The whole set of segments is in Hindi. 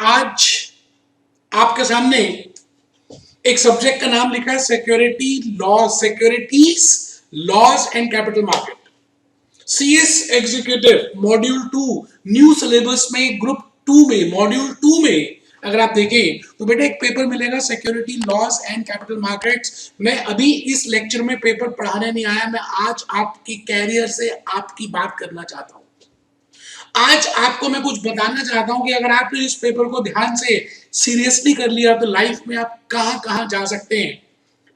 आज आपके सामने एक सब्जेक्ट का नाम लिखा है securities laws and capital market, CS executive module 2 new syllabus में ग्रुप 2 में मॉड्यूल 2 में अगर आप देखें तो बेटा एक पेपर मिलेगा security laws and capital markets. मैं अभी इस लेक्चर में पेपर पढ़ाने नहीं आया, मैं आज आपकी कैरियर से आपकी बात करना चाहता हूं। आज आपको मैं कुछ बताना चाहता हूं कि अगर आपने इस पेपर को ध्यान से सीरियसली कर लिया तो लाइफ में आप कहां कहां जा सकते हैं।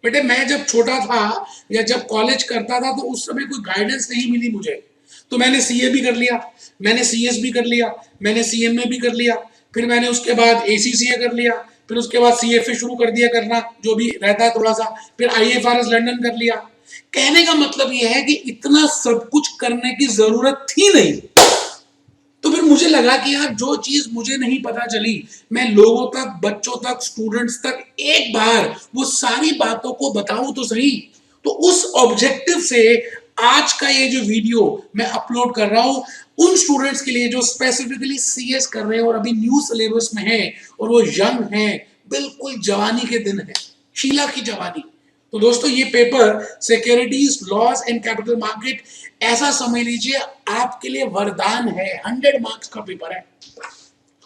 बेटे मैं जब छोटा था या जब कॉलेज करता था तो उस समय कोई गाइडेंस नहीं मिली मुझे, तो मैंने सीए भी कर लिया, मैंने सीएस भी कर लिया, मैंने सीएमए भी कर लिया, फिर मैंने उसके बाद एसीसीए कर लिया, फिर उसके बाद सीएफए शुरू कर दिया करना जो भी रहता है थोड़ा सा, फिर आईएफआरएस लंदन कर लिया। कहने का मतलब यह है कि इतना सब कुछ करने की जरूरत थी नहीं। तो फिर मुझे लगा कि यार जो चीज मुझे नहीं पता चली मैं लोगों तक, बच्चों तक, स्टूडेंट्स तक एक बार वो सारी बातों को बताऊं तो सही। तो उस ऑब्जेक्टिव से आज का ये जो वीडियो मैं अपलोड कर रहा हूं उन स्टूडेंट्स के लिए जो स्पेसिफिकली सीएस कर रहे हैं और अभी न्यू सिलेबस में है और वो यंग है, बिल्कुल जवानी के दिन है, शीला की जवानी। तो दोस्तों ये paper securities laws and capital market ऐसा समझ लीजिए आपके लिए वरदान है। 100 मार्क्स का पेपर है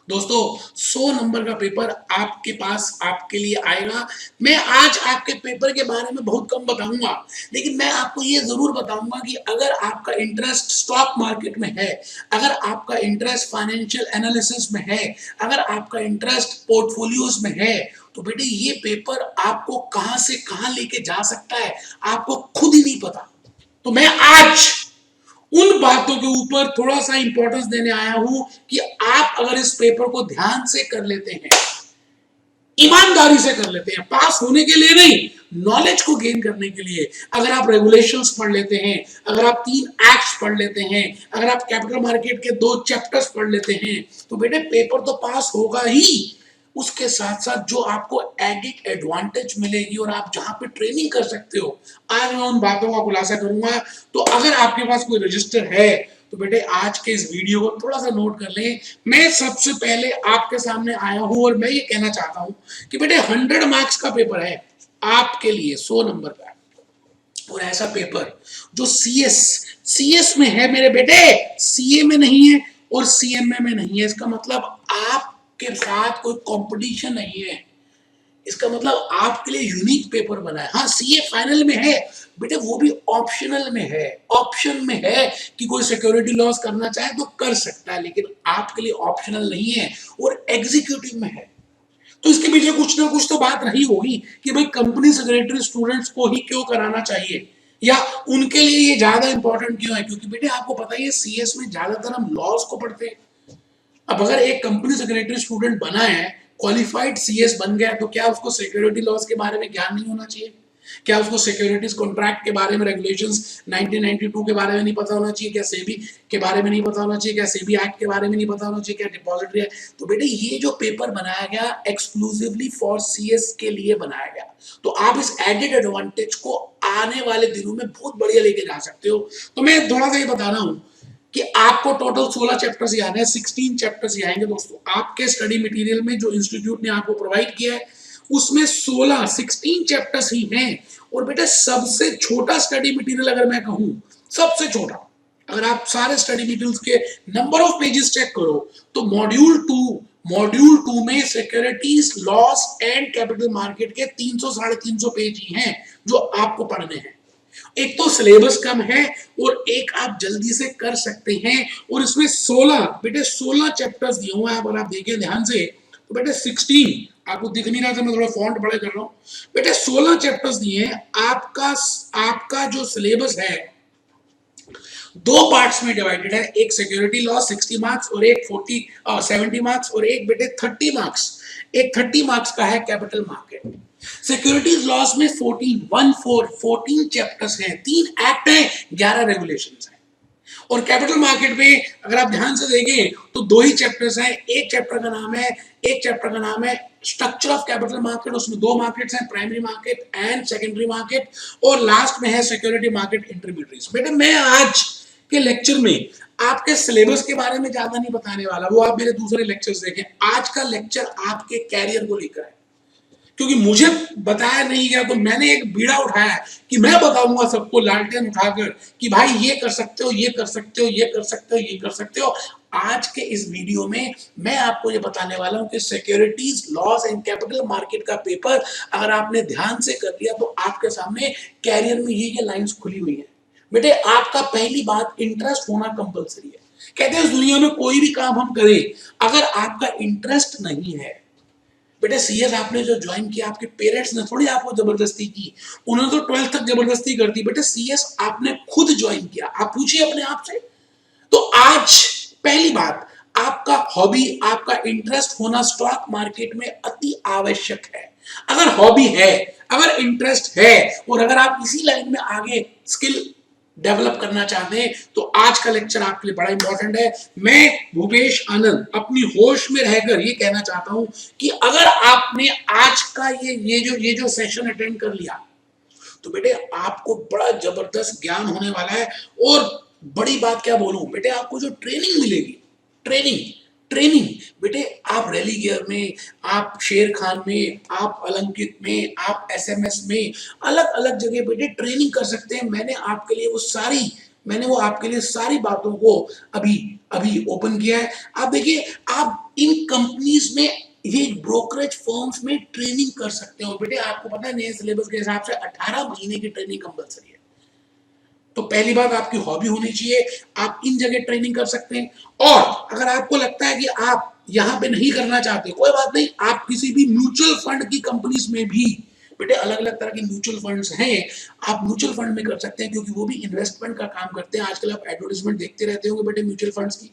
दोस्तों, 100 नंबर का पेपर आपके पास आपके लिए आएगा। मैं आज आपके पेपर के बारे में बहुत कम बताऊंगा, लेकिन मैं आपको ये जरूर बताऊंगा कि अगर आपका इंटरेस्ट स्टॉक मार्केट में है, अगर आपका इंटरेस्ट फाइनेंशियल एनालिसिस में है, अगर आपका इंटरेस्ट पोर्टफोलियोज में है, तो बेटे ये पेपर आपको कहां से कहां लेके जा सकता है आपको खुद ही नहीं पता। तो मैं आज उन बातों के ऊपर थोड़ा सा इंपॉर्टेंस देने आया हूं कि आप अगर इस पेपर को ध्यान से कर लेते हैं, ईमानदारी से कर लेते हैं, पास होने के लिए नहीं, नॉलेज को गेन करने के लिए, अगर आप रेगुलेशंस पढ़ लेते हैं, अगर आप 3 एक्ट्स पढ़ लेते हैं, अगर आप कैपिटल मार्केट के 2 चैप्टर्स पढ़ लेते हैं, तो बेटे पेपर तो पास होगा ही। उसके साथ साथ जो आपको एडिट एडवांटेज मिलेगी और आप जहां पे ट्रेनिंग कर सकते हो, आज मैं उन बातों का खुलासा करूंगा। तो अगर आपके पास कोई रजिस्टर है तो बेटे आज के इस वीडियो को थोड़ा सा नोट कर लें। मैं सबसे पहले आपके सामने आया हूं और मैं ये कहना चाहता हूं कि बेटे 100 मार्क्स का पेपर है आपके लिए, 100 नंबर का, और ऐसा पेपर जो सीएस में है मेरे बेटे, सीए में नहीं है और सीएमए में नहीं है। इसका मतलब आपके साथ कोई कंपटीशन नहीं है, इसका मतलब आपके लिए यूनिक पेपर बना है। हाँ सीए फाइनल में है बेटे, वो भी ऑप्शनल में है, ऑप्शन में है कि कोई सिक्योरिटी लॉस करना चाहे तो कर सकता है, लेकिन आपके लिए ऑप्शनल नहीं है और एग्जीक्यूटिव में है। तो इसके पीछे कुछ ना कुछ तो बात रही होगी कि भाई कंपनी सेक्रेटरी स्टूडेंट्स को ही क्यों कराना चाहिए या उनके लिए ये ज्यादा इंपॉर्टेंट क्यों है। क्योंकि बेटे आपको पता ही है सीएस में ज्यादातर हम लॉज को पढ़ते हैं। अब अगर एक कंपनी सेक्रेटरी स्टूडेंट बना है, क्वालिफाइड सीएस बन गया, तो क्या उसको सिक्योरिटी लॉज के बारे में ज्ञान नहीं होना चाहिए? क्या उसको सिक्योरिटीज कॉन्ट्रैक्ट के बारे में, रेगुलेशंस 1992 के बारे में नहीं पता होना चाहिए? क्या सेबी के बारे में नहीं पता होना चाहिए? क्या सेबी एक्ट के बारे में नहीं पता होना चाहिए? क्या डिपॉजिटरी है? तो बेटे ये जो पेपर बनाया गया एक्सक्लूसिवली फॉर सीएस के लिए बनाया गया, तो आप इस एडेड एडवांटेज को आने वाले दिनों में बहुत बढ़िया लेके जा सकते हो। तो मैं थोड़ा सा ये बता रहा हूं कि आपको टोटल 16 चैप्टर्स ही आने हैं, 16 चैप्टर्स ही आएंगे दोस्तों। आपके स्टडी मटेरियल में जो इंस्टीट्यूट ने आपको प्रोवाइड किया है उसमें 16 चैप्टर्स ही हैं। और बेटा सबसे छोटा स्टडी मटेरियल अगर मैं कहूं, सबसे छोटा, अगर आप सारे स्टडी मटेरियल्स के नंबर ऑफ पेजेस चेक करो तो मॉड्यूल 2 में securities loss and capital market के 300 साढ़े 300 पेज ही हैं जो आपको पढ़ने हैं। एक तो सिलेबस कम है और एक आप जल्दी से कर सकते हैं, और इसमें 16 चैप्टर्स दिए हुए हैं। अगर आप देखें ध्यान से तो बेटे 16 आपको दिख नहीं रहा था, मैं थोड़ा फॉन्ट बड़ा कर रहा हूं बेटे, 16 चैप्टर्स दिए हैं। आपका जो सिलेबस है 2 पार्ट्स में डिवाइडेड है, एक सिक्योरिटी लॉस 60 मार्क्स और एक 70 मार्क्स, और एक बेटे 30 मार्क्स, एक 30 मार्क्स का है कैपिटल मार्केट। सिक्योरिटीज लॉस में 14 चैप्टर्स हैं, 3 एक्ट हैं, 11 रेगुलेशंस हैं। और कैपिटल मार्केट में अगर आप ध्यान से देखें तो 2 ही चैप्टर्स हैं। एक चैप्टर का नाम है स्ट्रक्चर ऑफ कैपिटल मार्केट, उसमें 2 मार्केट्स हैं, primary market and secondary market, और लास्ट में है सिक्योरिटी मार्केट इंटरमीडिएट्स। बेटे मैं आज के लेक्चर में आपके सिलेबस के बारे में ज्यादा नहीं बताने वाला, वो आप मेरे दूसरे लेक्चर्स देखें। आज का लेक्चर आपके कैरियर को लेकर है, क्योंकि मुझे बताया नहीं गया तो मैंने एक बीड़ा उठाया कि मैं बताऊंगा सबको लालटेन उठाकर कि भाई ये कर सकते हो, ये कर सकते हो, ये कर सकते हो, ये कर सकते हो। आज के इस वीडियो में मैं आपको ये बताने वाला हूं कि securities loss and capital market का पेपर अगर आपने ध्यान से कर लिया तो आपके सामने कैरियर में ये लाइंस खुली हुई है। बेटे आपका पहली बात इंटरेस्ट होना कंपलसरी है। कहते हैं इस दुनिया में कोई भी काम हम करें, अगर आपका इंटरेस्ट नहीं है, बेटे सीएस आपने जो ज्वाइन किया आपके पेरेंट्स ने थोड़ी आपको जबरदस्ती की, उन्होंने तो 12th तक जबरदस्ती कर दी। बेटे सीएस आपने खुद ज्वाइन किया। आप पूछिए अपने आप से। तो आज पहली बात, आपका हॉबी, आपका इंटरेस्ट होना स्टॉक मार्केट में अति आवश्यक है। अगर हॉबी है, अगर इंटरेस्ट है और अगर आप इसी लाइन में आगे स्किल डेवलप करना चाहते हैं तो आज का लेक्चर आपके लिए बड़ा इंपॉर्टेंट है। मैं भूपेश आनंद अपनी होश में रहकर ये कहना चाहता हूं कि अगर आपने आज का ये जो सेशन अटेंड कर लिया तो बेटे आपको बड़ा जबरदस्त ज्ञान होने वाला है। और बड़ी बात क्या बोलूं बेटे, आपको जो ट्रेनिंग मिलेगी, ट्रेनिंग ट्रेनिंग बेटे, आप रैली गियर में, आप शेर खान में, आप अलंकित में, आप एसएमएस में, अलग अलग जगह बेटे ट्रेनिंग कर सकते हैं। मैंने वो आपके लिए सारी बातों को अभी अभी ओपन किया है। आप देखिए, आप इन कंपनीज में, ये ब्रोकरेज फर्म्स में ट्रेनिंग कर सकते हो। बेटे आपको पता है नए सिलेबस के हिसाब से 18 महीने की ट्रेनिंग कंपलसरी है। तो पहली बात आपकी हॉबी होनी चाहिए, आप इन जगह ट्रेनिंग कर सकते हैं। और अगर आपको लगता है कि आप यहां पे नहीं करना चाहते, कोई बात नहीं, आप किसी भी म्यूचुअल फंड की कंपनीज में भी, बेटे अलग अलग तरह के म्यूचुअल फंड्स हैं, आप म्यूचुअल फंड में कर सकते हैं क्योंकि वो भी इन्वेस्टमेंट का काम करते हैं। आजकल आप एडवर्टाइजमेंट देखते रहते होंगे बेटे म्यूचुअल फंड्स की।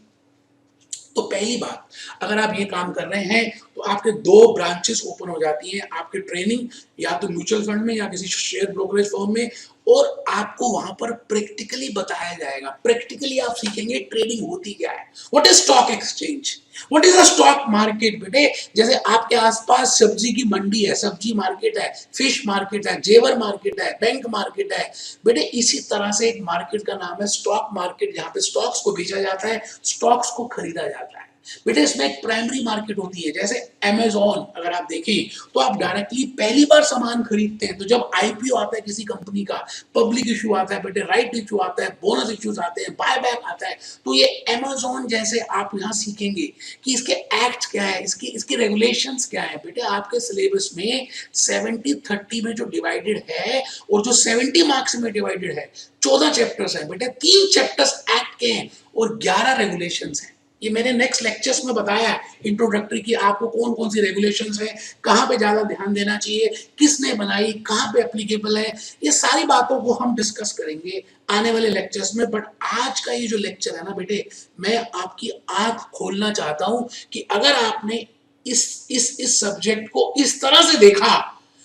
तो पहली बात, अगर आप ये काम कर रहे हैं तो आपके दो ब्रांचेस ओपन हो जाती हैं आपके ट्रेनिंग, या तो म्यूचुअल फंड में या किसी शेयर ब्रोकरेज फर्म में, और आपको वहां पर प्रैक्टिकली बताया जाएगा। प्रैक्टिकली आप सीखेंगे ट्रेडिंग होती क्या है, what is stock exchange, what is a stock market. बेटे जैसे आपके आसपास सब्जी की मंडी है, सब्जी मार्केट है, फिश मार्केट है, जेवर मार्केट है, बैंक मार्केट है, बेटे इसी तरह से एक मार्केट का नाम है स्टॉक मार्केट, जहां पे स्टॉक्स को बेचा जाता है, स्टॉक्स को खरीदा जाता है। बेटे इसमें एक प्राइमरी मार्केट होती है, जैसे अमेज़न अगर आप देखें तो आप डायरेक्टली पहली बार सामान खरीदते हैं तो जब आईपीओ आता है किसी कंपनी का, पब्लिक इशू आता है बेटे, राइट इशू आता है, बोनस इश्यूज आते हैं, बाय बैक आता है, तो ये अमेज़न जैसे आप यहाँ सीखेंगे कि इसके एक्ट क्या है, इसकी रेगुलेशंस क्या है। बेटे आपके सिलेबस में 70-30 में जो डिवाइडेड है और जो 70 मार्क्स में डिवाइडेड है, 14 चैप्टर्स है बेटे, 3 चैप्टर्स एक्ट के हैं और 11 रेगुलेशंस हैं। ये मैंने नेक्स्ट लेक्चर्स में बताया इंट्रोडक्टरी की आपको कौन कौन सी रेगुलेशंस है, कहां पे ज्यादा ध्यान देना चाहिए, किसने बनाई, कहां पे एप्लीकेबल है, ये सारी बातों को हम डिस्कस करेंगे आने वाले लेक्चर्स में। बट आज का ये जो लेक्चर है ना बेटे, मैं आपकी आंख खोलना चाहता हूं कि अगर आपने इस सब्जेक्ट को इस तरह से देखा,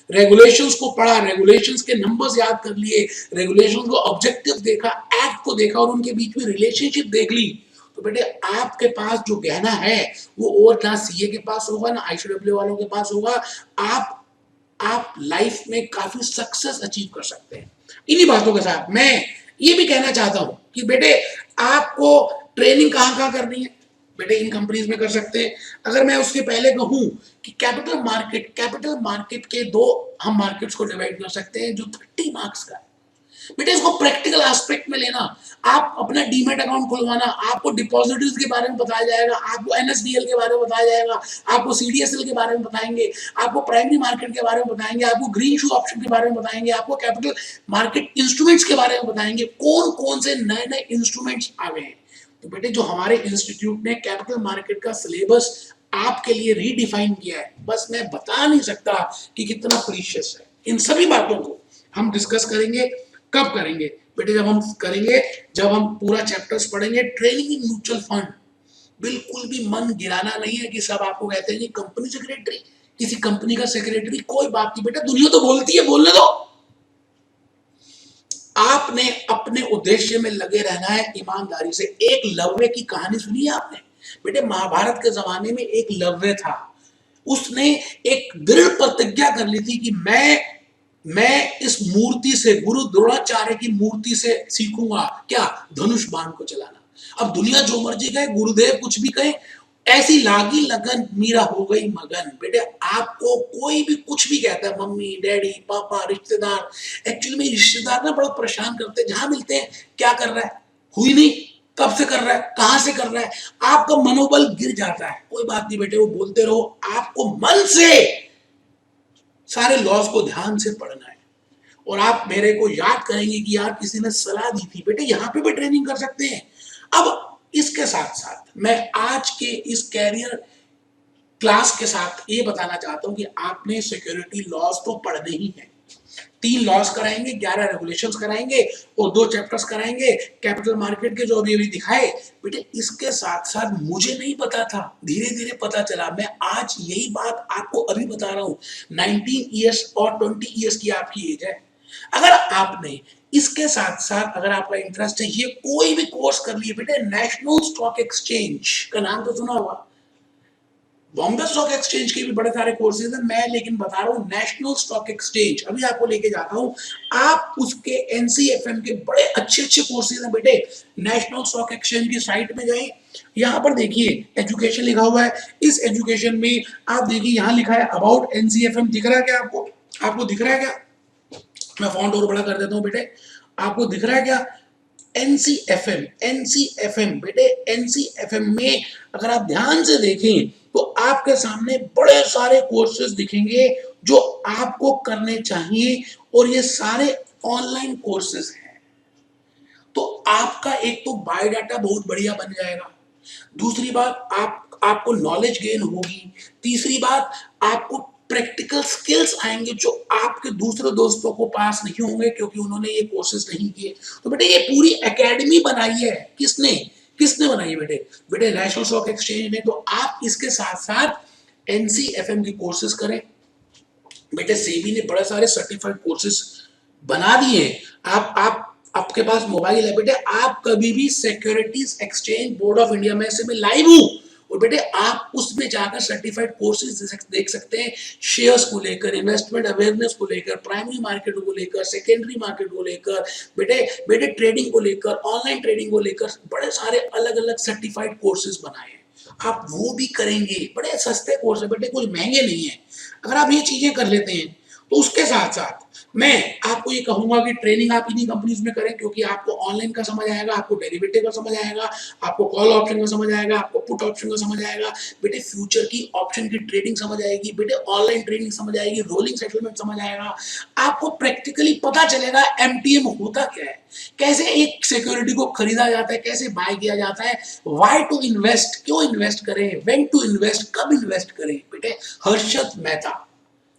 रेगुलेशंस को पढ़ा, रेगुलेशंस के नंबर्स याद कर लिए, रेगुलेशंस को ऑब्जेक्टिव देखा, एक्ट को देखा और उनके बीच में रिलेशनशिप देख ली, तो बेटे आपके पास जो गहना है वो और ना सीए के पास होगा ना आईसीडब्ल्यू वालों के पास होगा। आप लाइफ में काफी सक्सेस अचीव कर सकते हैं। इन्हीं बातों के साथ मैं ये भी कहना चाहता हूं कि बेटे आपको ट्रेनिंग कहां करनी है, बेटे इन कंपनीज में कर सकते हैं। अगर मैं उसके पहले कहूं कि कैपिटल मार्केट के दो हम मार्केट्स को डिवाइड कर सकते हैं जो 30 मार्क्स का है। बेटे इसको प्रैक्टिकल एस्पेक्ट में लेना, आप अपना डीमैट अकाउंट खुलवाना, आपको डिपॉजिटरीज के बारे में बताया जाएगा, आपको एनएसडीएल के बारे में बताया जाएगा, आपको सीडीएसएल के बारे में बताएंगे, आपको प्राइमरी मार्केट के बारे में बताएंगे, आपको ग्रीन शू ऑप्शन के बारे में बताएंगे, आपको कैपिटल मार्केट इंस्ट्रूमेंट्स के बारे में बताएंगे, कौन कौन से नए नए इंस्ट्रूमेंट्स आ गए हैं। तो बेटे जो हमारे इंस्टीट्यूट ने कैपिटल मार्केट का सिलेबस आपके लिए रीडिफाइन किया है, बस मैं बता नहीं सकता कि कितना प्रीशियस है। इन सभी बातों को हम डिस्कस करेंगे। कब करेंगे बेटे, जब हम पूरा चैप्टर्स पढ़ेंगे। ट्रेनिंग इन म्यूचुअल फंड, बिल्कुल भी मन गिराना नहीं है कि सब आपको कहते हैं कि कंपनी सेक्रेटरी, किसी कंपनी का सेक्रेटरी, कोई बात नहीं बेटा, दुनिया तो बोलती है, बोलने दो। आपने अपने उद्देश्य में लगे रहना है ईमानदारी से। एक लव्य की कहानी सुनी है आपने बेटे, महाभारत के जमाने में एक लव्य था, उसने एक दृढ़ प्रतिज्ञा कर ली थी कि मैं इस मूर्ति से, गुरु द्रोणाचार्य की मूर्ति से सीखूंगा क्या, धनुष बाण को चलाना। अब दुनिया जो मर्जी कहे, गुरुदेव कुछ भी कहे, ऐसी लागी लगन मीरा हो गई मगन। बेटे आपको कोई भी कुछ भी कहता है, मम्मी डैडी पापा रिश्तेदार, एक्चुअली में रिश्तेदार ना बड़ा परेशान करते हैं, जहां मिलते हैं क्या कर रहा है, हुई नहीं, कब से कर रहा है, कहां से कर रहा है, आपका मनोबल गिर जाता है। कोई बात नहीं बेटे, वो बोलते रहो, आपको मन से सारे लॉज को ध्यान से पढ़ना है और आप मेरे को याद करेंगे कि यार किसी ने सलाह दी थी। बेटे यहाँ पे भी ट्रेनिंग कर सकते हैं। अब इसके साथ साथ मैं आज के इस कैरियर क्लास के साथ ये बताना चाहता हूं कि आपने सिक्योरिटी लॉज तो पढ़ने ही है। 3 लॉज कराएंगे, 11 रेगुलेशंस कराएंगे और 2 चैप्टर्स कराएंगे कैपिटल मार्केट के, जो अभी अभी दिखाए। बेटे इसके साथ साथ मुझे नहीं पता था, धीरे धीरे पता चला। मैं आज यही बात आपको अभी बता रहा हूं। 19 ईयर्स और 20 ईयर्स की आपकी एज है। अगर आपने इसके साथ साथ अगर आपका इंटरेस्ट है, ये कोई भी कोर्स कर लिए बेटे, नेशनल स्टॉक एक्सचेंज का नाम तो सुना होगा, बॉम्बे स्टॉक एक्सचेंज के भी बड़े सारे कोर्सेज हैं, मैं लेकिन बता रहा हूँ नेशनल स्टॉक एक्सचेंज अभी आपको लेके जाता हूँ। आप उसके एनसीएफएम के बड़े अच्छे अच्छे कोर्सेज हैं बेटे। नेशनल स्टॉक एक्सचेंज की साइट में जाएं, यहाँ पर देखिए एजुकेशन लिखा हुआ है। इस एजुकेशन में आप देखिए यहाँ लिखा है अबाउट एनसीएफएम, दिख रहा है क्या आपको? आपको दिख रहा है क्या? मैं फॉन्ट और बड़ा कर देता हूँ बेटे, आपको दिख रहा है क्या? एनसीएफएम, एनसीएफएम बेटे, एनसीएफएम में अगर आप ध्यान से देखें तो आपके सामने बड़े सारे कोर्सेज दिखेंगे जो आपको करने चाहिए और ये सारे ऑनलाइन कोर्सेज हैं। तो आपका एक तो बायोडाटा बहुत बढ़िया बन जाएगा, दूसरी बात आपको नॉलेज गेन होगी, तीसरी बात आपको प्रैक्टिकल स्किल्स आएंगे जो आपके दूसरे दोस्तों को पास नहीं होंगे क्योंकि उन्होंने ये कोर्सेज नहीं किए। तो बेटे ये पूरी एकेडमी बनाई है किसने? किसने बनाई बेटे? बेटे नेशनल स्टॉक एक्सचेंज ने। तो आप इसके साथ साथ एनसीएफएम की कोर्सेज करें। बेटे सेबी ने बड़े सारे सर्टिफाइड कोर्सेज बना दिए। आप आपके पास मोबाइल है बेटे, आप कभी भी securities exchange board of India में से मैं लाइव हूं और बेटे आप उसमें जाकर सर्टिफाइड कोर्सेज देख सकते हैं, शेयर्स को लेकर, इन्वेस्टमेंट अवेयरनेस को लेकर, प्राइमरी मार्केट को लेकर, सेकेंडरी मार्केट को लेकर, बेटे बेटे ट्रेडिंग को लेकर, ऑनलाइन ट्रेडिंग को लेकर बड़े सारे अलग अलग सर्टिफाइड कोर्सेज बनाए हैं। आप वो भी करेंगे, बड़े सस्ते कोर्स है बेटे, कुछ महंगे नहीं है। अगर आप ये चीजें कर लेते हैं तो उसके साथ साथ मैं आपको ये कहूंगा कि ट्रेनिंग आप इन्हीं कंपनीज में करें क्योंकि आपको ऑनलाइन का समझ आएगा, आपको डेरिवेटिव का समझ आएगा, आपको कॉल ऑप्शन का समझ आएगा, आपको पुट ऑप्शन का समझ आएगा, बेटे फ्यूचर की ऑप्शन की ट्रेडिंग समझ आएगी, बेटे ऑनलाइन ट्रेडिंग समझ आएगी, रोलिंग सेटलमेंट समझ आएगा। आपको प्रैक्टिकली पता चलेगा एमटीएम होता क्या है, कैसे एक सिक्योरिटी को खरीदा जाता है, कैसे बाय किया जाता है, व्हाई टू इन्वेस्ट, क्यों इन्वेस्ट करें, व्हेन टू इन्वेस्ट, कब इन्वेस्ट करें। बेटे हर्षद मेहता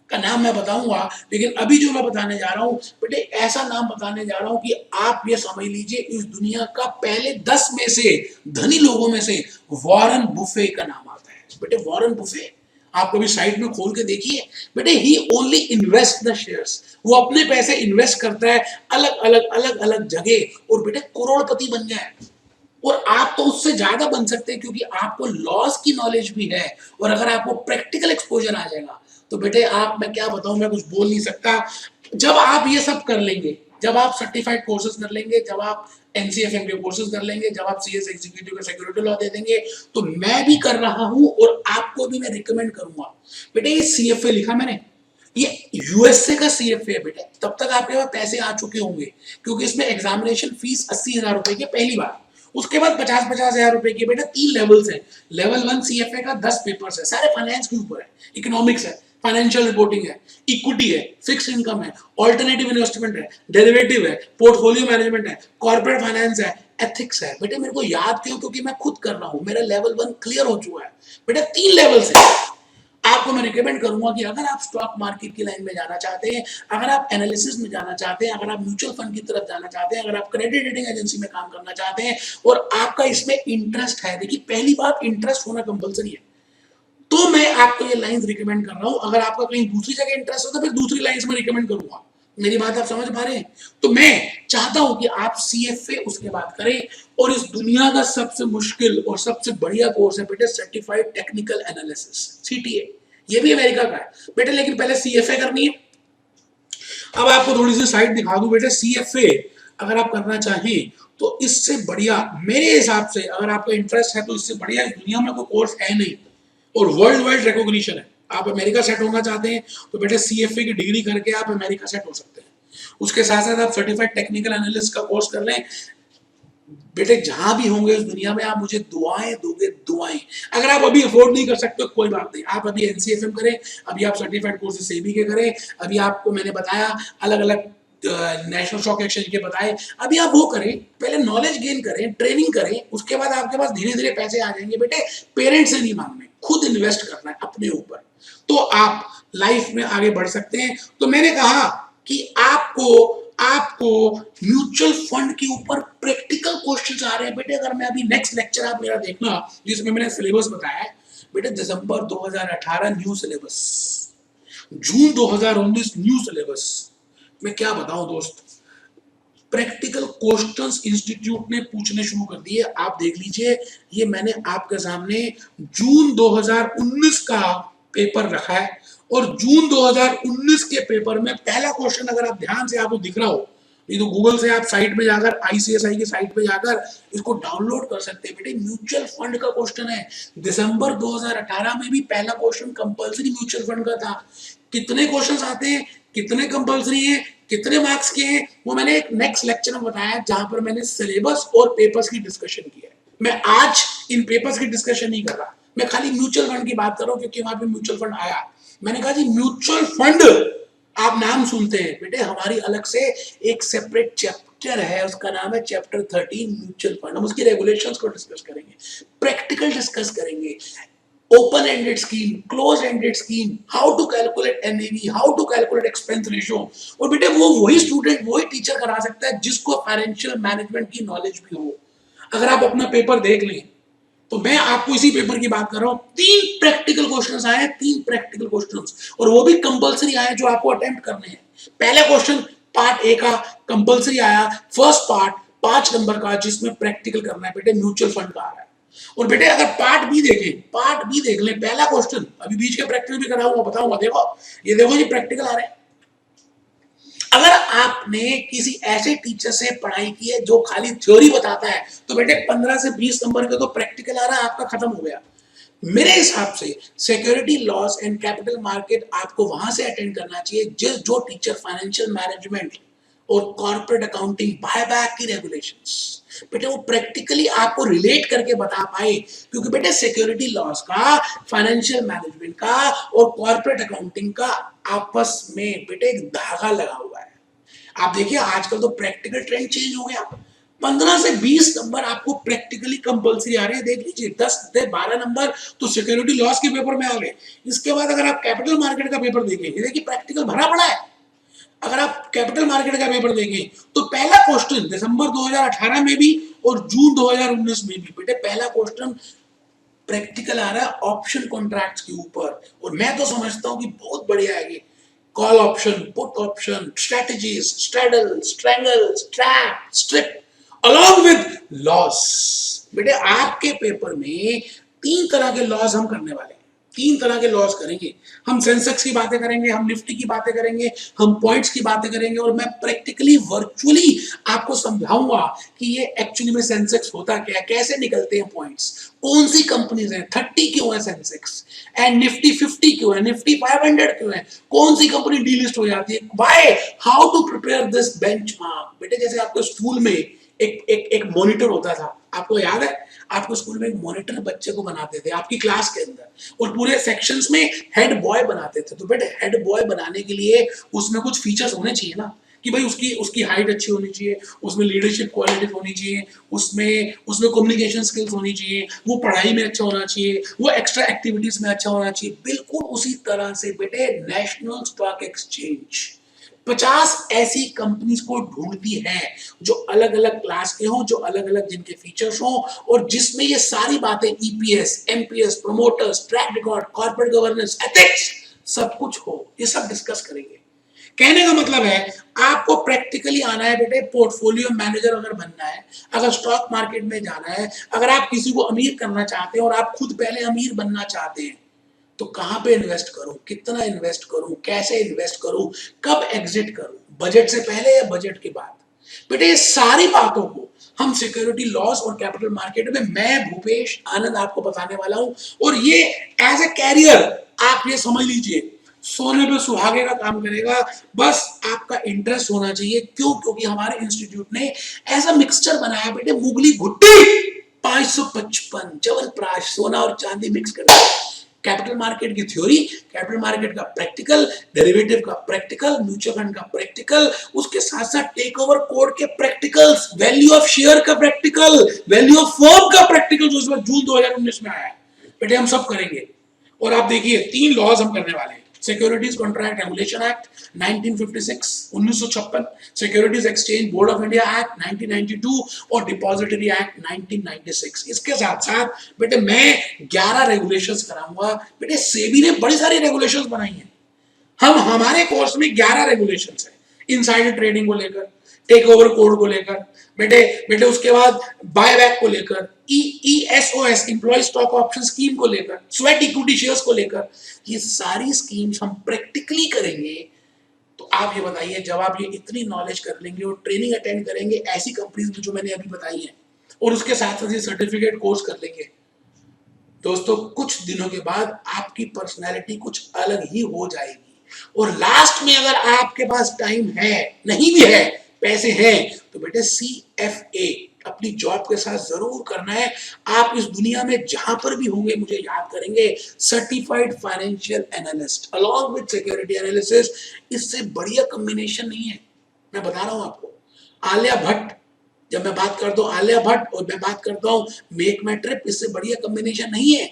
का नाम मैं बताऊंगा, लेकिन अभी जो मैं बताने जा रहा हूं बेटे ऐसा नाम बताने जा रहा हूं कि आप ये समझ लीजिए इस दुनिया का पहले 10 में से धनी लोगों में से वॉरेन बुफे का नाम आता है। बेटे वॉरेन बुफे आप कभी साइट में खोल के देखिए बेटे, ही ओनली इन्वेस्ट द शेयर्स, वो अपने पैसे इन्वेस्ट करता है अलग अलग जगह और बेटे करोड़पति बन गया है। और आप तो उससे ज्यादा बन सकते हैं क्योंकि आपको लॉस की नॉलेज भी है और अगर आपको प्रैक्टिकल एक्सपोजर आ जाएगा तो बेटे आप, मैं क्या बताऊं, मैं कुछ बोल नहीं सकता। जब आप ये सब कर लेंगे, जब आप सर्टिफाइड कोर्सेज कर लेंगे, जब आप एनसीएफएम के कोर्सेज कर लेंगे, जब आप सीएस एग्जीक्यूटिव का सिक्योरिटी लॉ दे देंगे, तो मैं भी कर रहा हूं और आपको भी मैं रिकमेंड करूंगा। बेटे ये सीएफए लिखा मैंने, ये यूएसए का सीएफए है बेटे, तब तक आपके पास पैसे आ चुके होंगे क्योंकि इसमें एग्जामिनेशन फीस 80,000 रुपए की पहली बार, उसके बाद 50-50,000 रुपए की। बेटा 3 लेवल्स है। लेवल 1 सीएफए का 10 पेपर्स है, सारे फाइनेंस के ऊपर है, इकोनॉमिक्स है, फाइनेंशियल रिपोर्टिंग है, इक्विटी है, फिक्स इनकम है, ऑल्टरनेटिव इन्वेस्टमेंट है, डेरिवेटिव है, पोर्टफोलियो मैनेजमेंट है, कॉर्पोरेट फाइनेंस है, एथिक्स है। बेटे मेरे को याद क्यों? क्योंकि मैं खुद कर रहा हूं, मेरा लेवल 1 क्लियर हो चुका है। बेटा 3 लेवल है। आपको मैं रिकमेंड करूंगा कि अगर आप स्टॉक मार्केट की लाइन में जाना चाहते हैं, अगर आप एनालिसिस में जाना चाहते हैं, अगर आप म्यूचुअल फंड की तरफ जाना चाहते हैं, अगर आप क्रेडिट रेटिंग एजेंसी में काम करना चाहते हैं और आपका इसमें इंटरेस्ट है, देखिए पहली बात इंटरेस्ट होना कंपलसरी है, तो मैं आपको ये लाइंस रिकमेंड कर रहा हूं। अगर आपका कहीं दूसरी जगह इंटरेस्ट हो तो फिर दूसरी लाइंस में रिकमेंड करूंगा। मेरी बात आप समझ पा रहे हैं? तो मैं चाहता हूं कि आप सीएफए उसके बाद करें और इस दुनिया का सबसे मुश्किल और सबसे बढ़िया कोर्स है बेटे सर्टिफाइड टेक्निकल एनालिसिस, सीटीए। ये भी अमेरिका का है बेटे, लेकिन पहले सीएफए करनी है। अब आपको थोड़ी सी साइट दिखा दूं बेटे, सीएफए अगर आप करना चाहें तो इससे बढ़िया मेरे हिसाब से, अगर आपका इंटरेस्ट है तो इससे बढ़िया इस दुनिया में कोई कोर्स है नहीं, और वर्ल्ड वाइड रिकॉग्निशन है। आप अमेरिका सेट होना चाहते हैं तो बेटे सीएफए की डिग्री करके आप अमेरिका सेट हो सकते हैं। उसके साथ साथ आप सर्टिफाइड टेक्निकल एनालिस्ट का कोर्स कर लें। बेटे जहां भी होंगे इस दुनिया में आप मुझे दुआएं दोगे, दुआएं। अगर आप अभी अफोर्ड नहीं कर सकते कोई बात नहीं, आप अभी एनसीएफएम करें, अभी आप सर्टिफाइड कोर्सेज सेबी के करें, अभी आपको मैंने बताया अलग अलग नेशनल स्टॉक एक्सचेंज के बताए, अभी आप वो करें, पहले नॉलेज गेन करें, ट्रेनिंग करें, उसके बाद आपके पास धीरे धीरे पैसे आ जाएंगे। बेटे पेरेंट्स से नहीं मांगने, खुद इन्वेस्ट करना है अपने ऊपर, तो आप लाइफ में आगे बढ़ सकते हैं। तो मैंने कहा कि आपको आपको म्यूचुअल फंड के ऊपर प्रैक्टिकल क्वेश्चंस आ रहे हैं बेटे। अगर मैं अभी नेक्स्ट लेक्चर आप मेरा देखना जिसमें मैंने सिलेबस बताया है बेटे, दिसंबर 2018 न्यू सिलेबस, जून 2019 न्यू सिलेबस। मैं क्या बताऊं दोस्त, प्रैक्टिकल क्वेश्चंस इंस्टीट्यूट ने पूछने शुरू कर दिए। आप देख लीजिए, ये मैंने आपके सामने जून 2019 का पेपर रखा है, और जून 2019 के पेपर में पहला क्वेश्चन, अगर आप ध्यान से आपको दिख रहा हो, नहीं तो गूगल से आप साइट पे जाकर, आईसीएसआई की साइट पे जाकर इसको डाउनलोड कर सकते हैं बेटे। म्यूचुअल फंड का क्वेश्चन है, दिसंबर 2018 में भी पहला क्वेश्चन कंपलसरी म्यूचुअल फंड का था। कितने क्वेश्चंस आते हैं, कितने कंपलसरी है, कितने मार्क्स के हैं, वो मैंने एक नेक्स्ट लेक्चर में बताया, जहां पर मैंने सिलेबस और पेपर्स की डिस्कशन की है। मैं आज इन पेपर्स की डिस्कशन नहीं कर रहा, मैं खाली म्यूचुअल फंड की बात कर रहा हूं, क्योंकि वहां पे म्यूचुअल फंड आया। मैंने कहा जी म्यूचुअल फंड आप नाम सुनते हैं बेटे, हमारी अलग से एक सेपरेट चैप्टर है, उसका नाम है चैप्टर 13 म्यूचुअल फंड। हम उसकी रेगुलेशंस को डिस्कस करेंगे, प्रैक्टिकल डिस्कस करेंगे, open ended scheme, closed ended scheme, how to calculate NAV, how to calculate expense ratio। और बेटे वो वही स्टूडेंट वही टीचर करा सकता है जिसको फाइनेंशियल मैनेजमेंट की नॉलेज भी हो। अगर आप अपना पेपर देख लें, तो मैं आपको इसी पेपर की बात कर रहा हूं, 3 प्रैक्टिकल क्वेश्चंस आए, 3 प्रैक्टिकल क्वेश्चंस, और वो भी कंपलसरी आए जो आपको अटेम्प्ट करने हैं। पहला क्वेश्चन पार्ट ए का कंपलसरी आया, फर्स्ट पार्ट 5 नंबर का, जिसमें प्रैक्टिकल करना है बेटे, म्यूचुअल फंड का आ रहा है। और बेटे अगर पार्ट बी देखें, पार्ट बी देख लें, पहला क्वेश्चन, अभी बीच के प्रैक्टिकल भी कराऊंगा, बताऊंगा। देखो ये, देखो ये प्रैक्टिकल आ रहे हैं। अगर आपने किसी ऐसे टीचर से पढ़ाई की है जो खाली थ्योरी बताता है, तो बेटे 15 से 20 नंबर के तो प्रैक्टिकल आ रहा है, आपका खत्म हो गया। मेरे हिसाब से security loss and capital market आपको वहां से अटेंड करना चाहिए जो टीचर फाइनेंशियल मैनेजमेंट और कॉर्पोरेट अकाउंटिंग, बायबैक की रेगुलेशंस बेटे वो प्रैक्टिकली आपको रिलेट करके बता पाए। क्योंकि बेटे सिक्योरिटी लॉस का, फाइनेंशियल मैनेजमेंट का और कॉर्पोरेट अकाउंटिंग का आपस में बेटे एक धागा लगा हुआ है। आप देखिए आजकल तो प्रैक्टिकल ट्रेंड चेंज हो गया, 15 से 20 नंबर आपको प्रैक्टिकली कंपलसरी आ रहे हैं। देख लीजिए 10 से 12 नंबर तो सिक्योरिटी लॉस के पेपर में आ गए। इसके बाद अगर आप कैपिटल मार्केट का पेपर देखेंगे, देखिए प्रैक्टिकल भरा पड़ा है। अगर आप कैपिटल मार्केट का पेपर देखें तो पहला क्वेश्चन दिसंबर 2018 में भी और जून 2019 में भी बेटे पहला क्वेश्चन प्रैक्टिकल आ रहा है ऑप्शन कॉन्ट्रैक्ट्स के ऊपर। और मैं तो समझता हूं कि बहुत बढ़िया है ये, call option, put option, strategies, straddle, strangle, strap, strip along with loss. बेटे आपके पेपर में 3 तरह के लॉस हम करने वाले हैं, 3 तरह के लॉस करेंगे हम। सेंसेक्स की बातें करेंगे, हम निफ्टी की बातें करेंगे, हम पॉइंट्स की बातें करेंगे, और मैं प्रैक्टिकली वर्चुअली आपको समझाऊंगा कि ये एक्चुअली में सेंसेक्स होता क्या है, कैसे निकलते हैं पॉइंट्स, कौन सी कंपनीज हैं, 30 क्यों है सेंसेक्स, एंड निफ्टी 50 क्यों है, निफ्टी 500 क्यों है, कौन सी कंपनी डीलिस्ट हो जाती है, why, how to prepare this benchmark. बेटे जैसे आपको स्कूल में एक मॉनिटर होता था, आपको याद है, आपको स्कूल में एक मॉनिटर बच्चे को बनाते थे आपकी क्लास के अंदर, और पूरे सेक्शंस में हेड बॉय बनाते थे। तो बेटे हेड बॉय बनाने के लिए उसमें कुछ फीचर्स होने चाहिए ना, कि भाई उसकी उसकी हाइट अच्छी होनी चाहिए, उसमें लीडरशिप क्वालिटीज होनी चाहिए, उसमें उसमें कम्युनिकेशन स्किल्स होनी चाहिए, वो पढ़ाई में अच्छा होना चाहिए, वो एक्स्ट्रा एक्टिविटीज में अच्छा होना चाहिए। बिल्कुल उसी तरह से बेटे नेशनल स्टॉक एक्सचेंज 50 ऐसी कंपनीज को ढूंढती है जो अलग अलग क्लास के हों, जो अलग अलग जिनके फीचर्स हों, और जिसमें ये सारी बातें EPS, MPS, promoters, track record, corporate governance, ethics सब कुछ हो, ये सब डिस्कस करेंगे। कहने का मतलब है आपको प्रैक्टिकली आना है बेटे, पोर्टफोलियो मैनेजर अगर बनना है, अगर स्टॉक मार्केट में जाना है, अगर आप किसी को अमीर करना चाहते हैं और आप खुद पहले अमीर बनना चाहते हैं, तो कहां पे इन्वेस्ट करूं, कितना इन्वेस्ट करूं, कैसे इन्वेस्ट करूं, कब एग्जिट करूं, बजट से पहले या बजट के बाद। बेटे ये सारी बातों को हम सिक्योरिटी लॉस और कैपिटल मार्केट में मैं भूपेश आनंद आपको बताने वाला हूं। और ये एज ए कैरियर आप ये समझ लीजिए, सोने पे सुहागे का काम करेगा। बस आपका इंटरेस्ट होना चाहिए। क्यों? क्योंकि हमारे इंस्टीट्यूट ने ऐसा मिक्सचर बनाया बेटे, मुगली भुट्टी 555 च्यवनप्राश सोना और चांदी मिक्स कर कैपिटल मार्केट की थ्योरी, कैपिटल मार्केट का प्रैक्टिकल, डेरिवेटिव का प्रैक्टिकल, म्यूचुअल फंड का प्रैक्टिकल, उसके साथ साथ टेक ओवर कोड के प्रैक्टिकल्स, वैल्यू ऑफ शेयर का प्रैक्टिकल, वैल्यू ऑफ फर्म का प्रैक्टिकल जो इस बार जून 2019 में आया है, बेटे हम सब करेंगे। और आप देखिए 3 लॉज हम करने वाले हैं। Securities contract regulation act 1956 securities exchange board of India act 1992 और डिपॉजिटरी एक्ट 1996। इसके साथ साथ बेटे मैं 11 रेगुलेशंस कराऊंगा। बेटे सेबी ने बड़ी सारी रेगुलेशंस बनाई हैं। हम हमारे कोर्स में 11 रेगुलेशंस है इनसाइडर ट्रेडिंग को लेकर, टेक ओवर कोड को लेकर, बेटे बेटे उसके बाद बायबैक को लेकर, ESOS employ stock option scheme को लेकर, स्वेट इक्विटी शेयर्स को लेकर, ये सारी स्कीम्स हम प्रैक्टिकली करेंगे। तो आप ये बताइए, जब आप ये इतनी नॉलेज कर लेंगे और ट्रेनिंग अटेंड करेंगे ऐसी कंपनीज में जो मैंने अभी बताई है, और उसके साथ साथ ये सर्टिफिकेट कोर्स कर लेंगे, दोस्तों कुछ दिनों के बाद आपकी पर्सनैलिटी कुछ अलग ही हो जाएगी। और लास्ट में अगर आपके पास टाइम है, नहीं भी है, पैसे हैं, तो बेटे CFA अपनी जॉब के साथ जरूर करना है। आप इस दुनिया में जहां पर भी होंगे मुझे याद करेंगे, certified financial analyst along with security analysis. इससे बढ़िया कॉम्बिनेशन नहीं है। मैं बता रहा हूं आपको, आलिया भट्ट, जब मैं बात करता हूं आलिया भट्ट और मैं बात करता हूं मेक माई ट्रिप, इससे बढ़िया कॉम्बिनेशन नहीं है।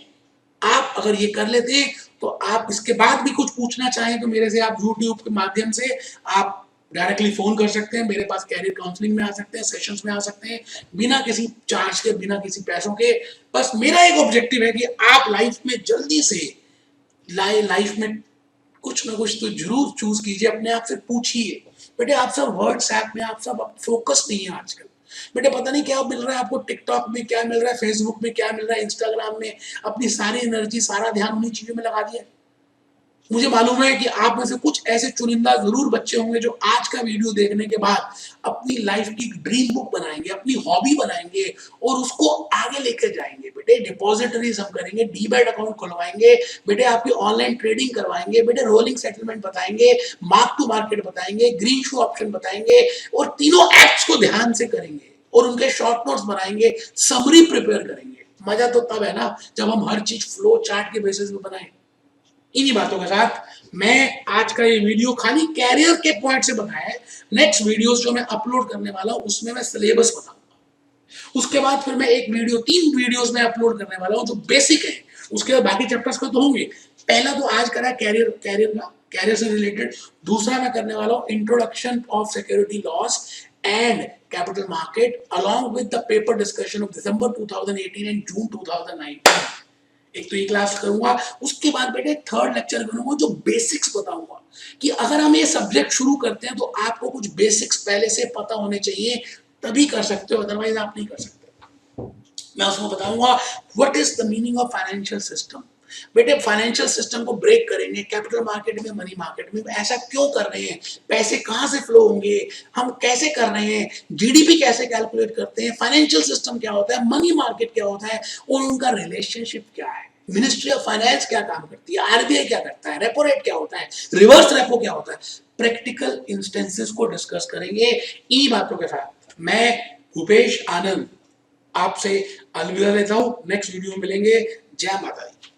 आप अगर ये कर लेते हैं तो आप इसके बाद भी कुछ पूछना चाहें तो मेरे से आप यूट्यूब के माध्यम से आप डायरेक्टली फोन कर सकते हैं। मेरे पास कैरियर काउंसलिंग में आ सकते हैं, सेशंस में आ सकते हैं, बिना किसी चार्ज के, बिना किसी पैसों के। बस मेरा एक ऑब्जेक्टिव है कि आप लाइफ में जल्दी से लाइफ में कुछ ना कुछ तो जरूर चूज कीजिए। अपने आप से पूछिए, बेटे आप सब व्हाट्सएप में, आप सब फोकस नहीं है आजकल। बेटे पता नहीं क्या मिल रहा है आपको, टिकटॉक में क्या मिल रहा है, फेसबुक में क्या मिल रहा है, इंस्टाग्राम में अपनी सारी एनर्जी, सारा ध्यान उन्हीं चीजों में लगा दिया। मुझे मालूम है कि आप में से कुछ ऐसे चुनिंदा जरूर बच्चे होंगे जो आज का वीडियो देखने के बाद अपनी लाइफ की ड्रीम बुक बनाएंगे, अपनी हॉबी बनाएंगे और उसको आगे लेकर जाएंगे। बेटे डिपॉजिटरीज हम करेंगे, डीमैट अकाउंट खुलवाएंगे, बेटे आपकी ऑनलाइन ट्रेडिंग करवाएंगे, बेटे रोलिंग सेटलमेंट बताएंगे, मार्क टू मार्केट बताएंगे, ग्रीन शू ऑप्शन बताएंगे, और तीनों एक्ट्स को ध्यान से करेंगे और उनके शॉर्ट नोट्स बनाएंगे, समरी प्रिपेयर करेंगे। मजा तो तब है ना जब हम हर चीज फ्लो चार्ट के बेसिस में बनाएं। इन्हीं बातों के साथ मैं आज का ये वीडियो खाली कैरियर के पॉइंट से बताया है। नेक्स्ट वीडियोस जो मैं अपलोड करने वाला हूं उसमें मैं सिलेबस बताऊंगा। उसके बाद फिर मैं एक वीडियो, 3 वीडियोस में अपलोड करने वाला हूं जो बेसिक है। उसके बाद बाकी चैप्टर्स का तो होंगे। पहला तो आज करा कैरियर से रिलेटेड। दूसरा मैं करने वाला हूं introduction of security loss and capital market along with the paper discussion of December 2018 and June 2019। एक तो ये क्लास करूंगा। उसके बाद बेटे थर्ड लेक्चर करूंगा जो बेसिक्स बताऊंगा कि अगर हम ये सब्जेक्ट शुरू करते हैं तो आपको कुछ बेसिक्स पहले से पता होने चाहिए, तभी कर सकते हो, अदरवाइज आप नहीं कर सकते। मैं उसमें बताऊंगा what is the meaning of financial system. बेटे फाइनेंशियल सिस्टम को ब्रेक करेंगे, कैपिटल मार्केट में, मनी मार्केट में ऐसा क्यों कर रहे हैं, पैसे कहां से फ्लो होंगे, हम कैसे कर रहे हैं, जीडीपी कैसे कैलकुलेट करते हैं, फाइनेंशियल सिस्टम क्या होता है, मनी मार्केट क्या होता है और उनका रिलेशनशिप क्या है, मिनिस्ट्री ऑफ फाइनेंस क्या काम करती है, आरबीआई क्या करता है, रेपो रेट क्या होता है, रिवर्स रेपो क्या होता है। प्रैक्टिकल इंस्टेंसेस को डिस्कस करेंगे। इन्हीं बातों के साथ मैं भूपेश आनंद आपसे अलविदा लेता हूं। नेक्स्ट वीडियो में मिलेंगे। जय माता दी।